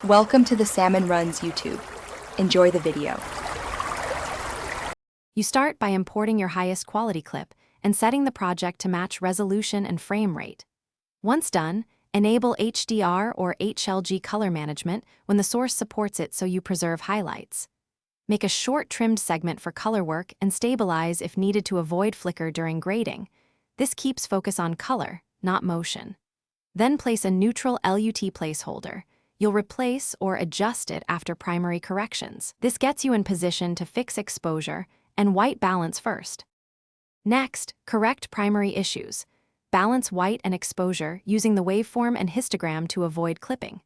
Welcome to the Salmon Runs YouTube. Enjoy the video. You start by importing your highest quality clip and setting the project to match resolution and frame rate. Once done, enable HDR or HLG color management when the source supports it so you preserve highlights. Make a short trimmed segment for color work and stabilize if needed to avoid flicker during grading. This keeps focus on color, not motion. Then place a neutral LUT placeholder. You'll replace or adjust it after primary corrections. This gets you in position to fix exposure and white balance first. Next, correct primary issues. Balance white and exposure using the waveform and histogram to avoid clipping.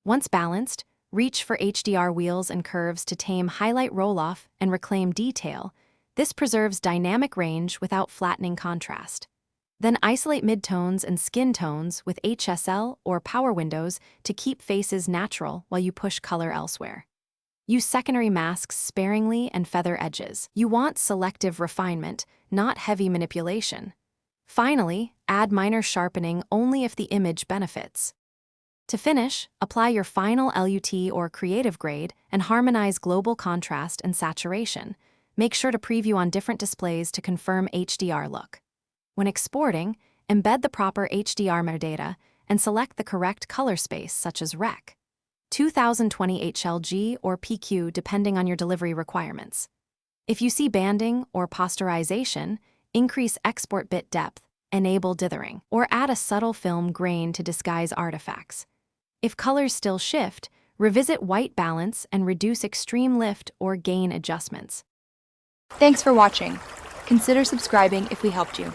Once balanced, reach for HDR wheels and curves to tame highlight roll-off and reclaim detail. This preserves dynamic range without flattening contrast. Then isolate midtones and skin tones with HSL or power windows to keep faces natural while you push color elsewhere. Use secondary masks sparingly and feather edges. You want selective refinement, not heavy manipulation. Finally, add minor sharpening only if the image benefits. To finish, apply your final LUT or creative grade and harmonize global contrast and saturation. Make sure to preview on different displays to confirm HDR look. When exporting, embed the proper HDR metadata and select the correct color space such as Rec. 2020 HLG or PQ depending on your delivery requirements. If you see banding or posterization, increase export bit depth, enable dithering, or add a subtle film grain to disguise artifacts. If colors still shift, revisit white balance and reduce extreme lift or gain adjustments. Thanks for watching. Consider subscribing if we helped you.